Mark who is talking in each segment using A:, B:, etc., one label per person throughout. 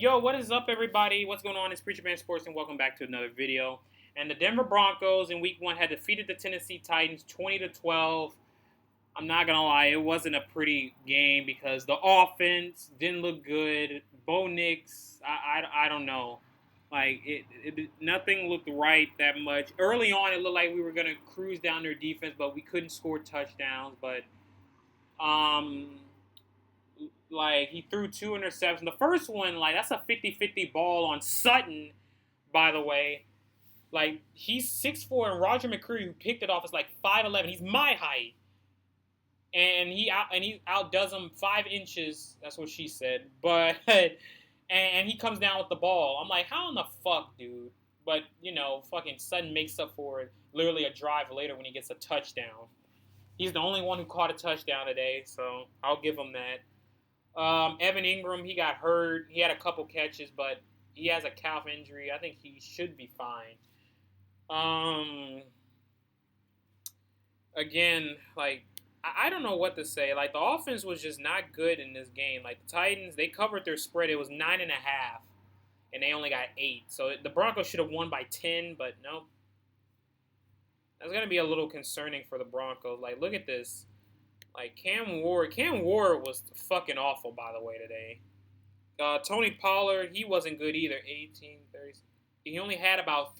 A: Yo, what is up, everybody? What's going on? It's Preacher Man Sports, and welcome back to another video. And the Denver Broncos in Week 1 had defeated the Tennessee Titans 20-12. I'm not gonna lie, it wasn't a pretty game because the offense didn't look good. Bo Nix, I don't know, like nothing looked right that much. Early on, it looked like we were gonna cruise down their defense, but we couldn't score touchdowns. But um, like he threw two interceptions. The first one, like that's a 50-50 ball on Sutton, by the way. Like he's 6'4", and Roger McCreary, who picked it off, is like 5'11". He's my height, and he outdoes him 5 inches. That's what she said. But and he comes down with the ball. I'm like, how in the fuck, dude? But fucking Sutton makes up for it literally a drive later when he gets a touchdown. He's the only one who caught a touchdown today, so I'll give him that. Evan Ingram, he got hurt. He had a couple catches, but he has a calf injury. I think he should be fine. Um, Again, like I don't know what to say. Like the offense was just not good in this game. Like the Titans, they covered their spread. It was 9.5, and they only got 8. So the Broncos should have won by 10, but no. That's gonna be a little concerning for the Broncos. Like look at this. Like Cam Ward was fucking awful, by the way, today. Tony Pollard, he wasn't good either. 18, 30. He only had about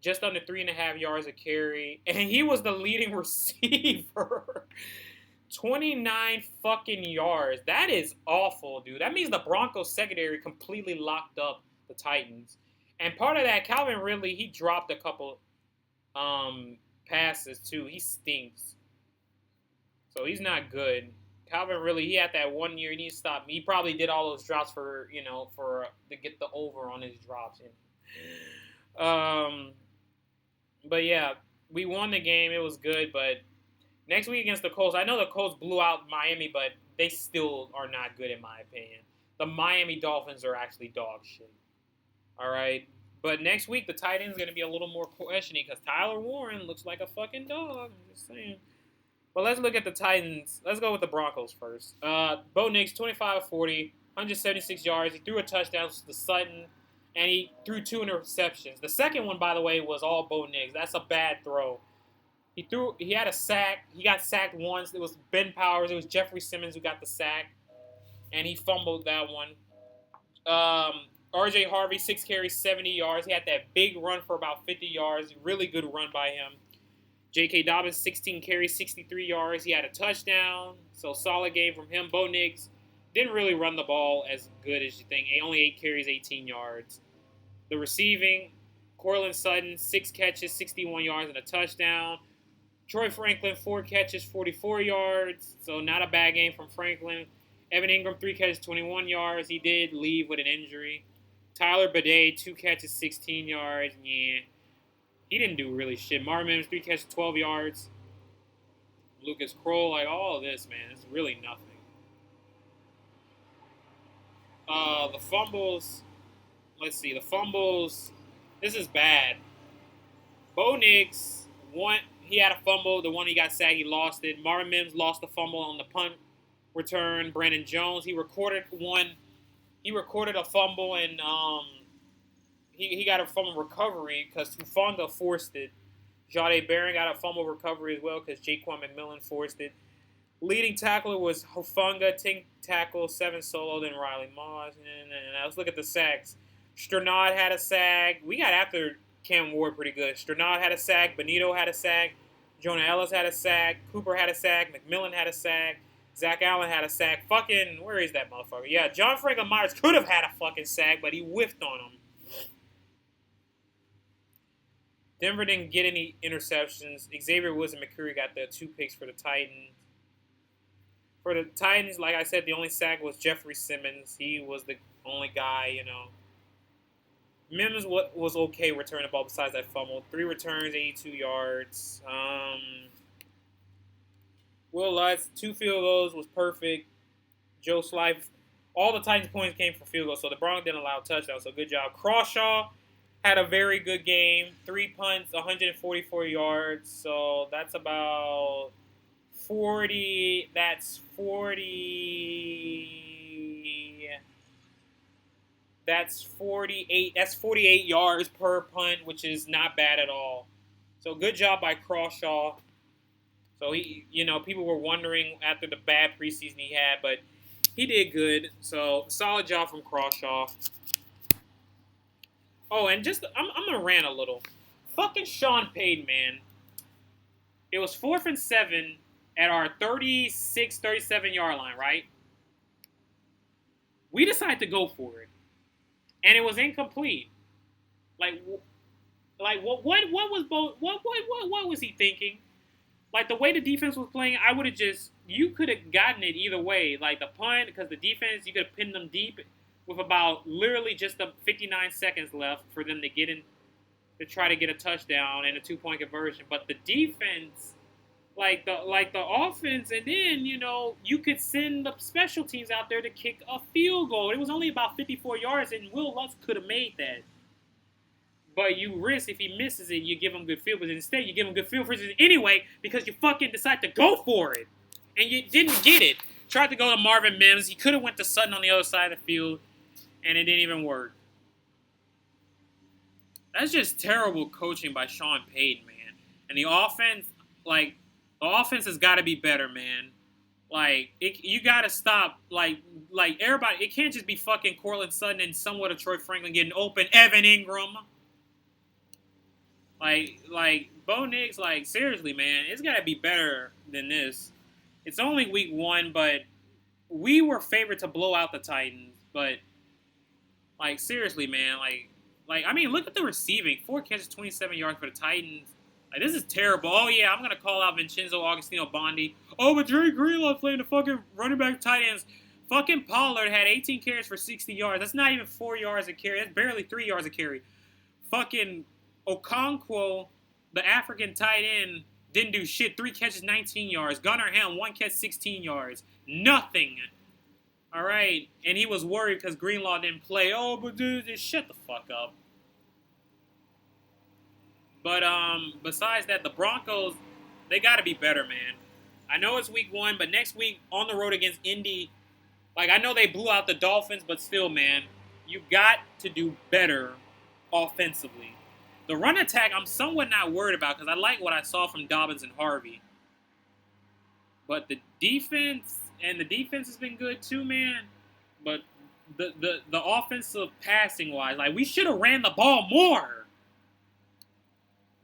A: just under 3.5 yards of carry, and he was the leading receiver. 29 fucking yards. That is awful, dude. That means the Broncos secondary completely locked up the Titans. And part of that, Calvin Ridley, he dropped a couple passes too. He stinks. So he's not good. Calvin really, he had that 1 year. He needs to stop. He probably did all those drops for to get the over on his drops. But yeah, we won the game. It was good. But next week against the Colts, I know the Colts blew out Miami, but they still are not good in my opinion. The Miami Dolphins are actually dog shit. All right. But next week, the tight end is going to be a little more questioning because Tyler Warren looks like a fucking dog. I'm just saying. But let's look at the Titans. Let's go with the Broncos first. Bo Nix, 25 40, 176 yards. He threw a touchdown to Sutton, and he threw 2 interceptions. The second one, by the way, was all Bo Nix. That's a bad throw. He had a sack. He got sacked once. It was Ben Powers. It was Jeffrey Simmons who got the sack, and he fumbled that one. R.J. Harvey, 6 carries, 70 yards. He had that big run for about 50 yards. Really good run by him. J.K. Dobbins, 16 carries, 63 yards. He had a touchdown, so solid game from him. Bo Nix didn't really run the ball as good as you think. Only 8 carries, 18 yards. The receiving, Courtland Sutton, 6 catches, 61 yards, and a touchdown. Troy Franklin, 4 catches, 44 yards, so not a bad game from Franklin. Evan Ingram, 3 catches, 21 yards. He did leave with an injury. Tyler Bidet, 2 catches, 16 yards. Yeah. He didn't do really shit. Marvin Mims, 3 catches, 12 yards. Lucas Kroll, like all of this, man, it's really nothing. The fumbles. Let's see. The fumbles. This is bad. Bo Nix, he had a fumble. The one he got sacked, he lost it. Marvin Mims lost the fumble on the punt return. Brandon Jones, he recorded a fumble, and he got a fumble recovery because Hufanga forced it. Jade Barron got a fumble recovery as well because Jaquan McMillan forced it. Leading tackler was Hufanga, 10 tackles, 7 solo, then Riley Moss. And let's look at the sacks. Strnad had a sack. We got after Cam Ward pretty good. Strnad had a sack. Benito had a sack. Jonah Ellis had a sack. Cooper had a sack. McMillan had a sack. Zach Allen had a sack. Fucking, where is that motherfucker? Yeah, John Franklin Myers could have had a fucking sack, but he whiffed on him. Denver didn't get any interceptions. Xavier Woods and McCreary got the 2 picks for the Titans. For the Titans, like I said, the only sack was Jeffrey Simmons. He was the only guy, Mims was okay returning the ball besides that fumble. 3 returns, 82 yards. Will Lutz, 2 field goals was perfect. Joe Slife, all the Titans points came from field goals, so the Broncos didn't allow touchdowns, so good job. Crawshaw had a very good game. 3 punts, 144 yards. So that's about 40. That's 40. That's 48. That's 48 yards per punt, which is not bad at all. So good job by Crawshaw. So people were wondering after the bad preseason he had, but he did good. So solid job from Crawshaw. Oh, and I'm gonna rant a little. Fucking Sean Payton, man. It was 4th and 7 at our 36, 37 yard line, right? We decided to go for it, and it was incomplete. Like, what was what was he thinking? Like the way the defense was playing, I would have you could have gotten it either way. Like the punt, because the defense, you could have pinned them deep with about literally just the 59 seconds left for them to get in to try to get a touchdown and a 2-point conversion. But the defense, like the offense, and then you could send the special teams out there to kick a field goal. It was only about 54 yards, and Will Lutz could have made that. But you risk if he misses it, you give him good field position. Instead, you give him good field position anyway because you fucking decide to go for it, and you didn't get it. Tried to go to Marvin Mims. He could have went to Sutton on the other side of the field, and it didn't even work. That's just terrible coaching by Sean Payton, man. And the offense, the offense has got to be better, man. You got to stop, everybody. It can't just be fucking Cortland Sutton and somewhat of Troy Franklin getting open. Evan Ingram. Bo Nix, seriously, man, it's got to be better than this. It's only week 1, but we were favored to blow out the Titans. But, seriously, man, I mean, look at the receiving. 4 catches, 27 yards for the Titans. This is terrible. Oh, yeah, I'm going to call out Vincenzo Augustino Bondi. Oh, but Dre Greenlaw playing the fucking running back tight ends. Fucking Pollard had 18 carries for 60 yards. That's not even 4 yards a carry. That's barely 3 yards a carry. Fucking Okonkwo, the African tight end, didn't do shit. 3 catches, 19 yards. Gunnar Helm, 1 catch, 16 yards. Nothing. All right? And he was worried because Greenlaw didn't play. Oh, but dude, just shut the fuck up. But besides that, the Broncos, they got to be better, man. I know it's week 1, but next week on the road against Indy, I know they blew out the Dolphins, but still, man, you got to do better offensively. The run attack, I'm somewhat not worried about because I like what I saw from Dobbins and Harvey. But the defense has been good too, man. But the offensive passing wise, we should have ran the ball more.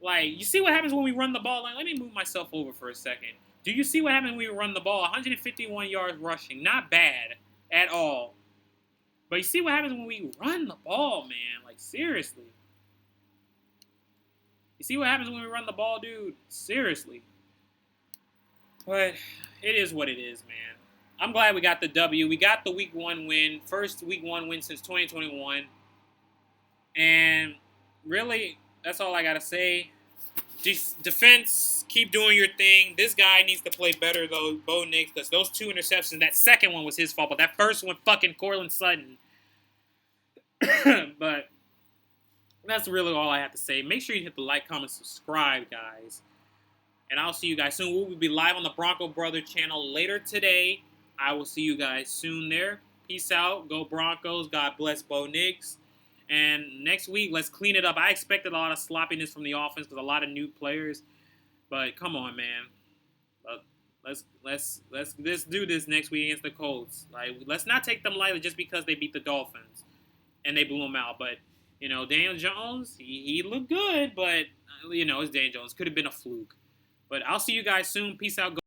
A: You see what happens when we run the ball? Let me move myself over for a second. Do you see what happens when we run the ball? 151 yards rushing. Not bad at all. But you see what happens when we run the ball, man. Seriously. You see what happens when we run the ball, dude? Seriously. But it is what it is, man. I'm glad we got the W. We got the week 1 win. First week 1 win since 2021. And really, that's all I got to say. Defense, keep doing your thing. This guy needs to play better, though, Bo Nix, because those 2 interceptions, that second one was his fault, but that first one, fucking Cortland Sutton. But that's really all I have to say. Make sure you hit the like, comment, subscribe, guys. And I'll see you guys soon. We'll be live on the Bronco Brother channel later today. I will see you guys soon there. Peace out. Go Broncos. God bless Bo Nix. And next week, let's clean it up. I expected a lot of sloppiness from the offense because a lot of new players. But come on, man. Let's do this next week against the Colts. Let's not take them lightly just because they beat the Dolphins and they blew them out. But Daniel Jones, he looked good, but it's Daniel Jones. Could have been a fluke. But I'll see you guys soon. Peace out.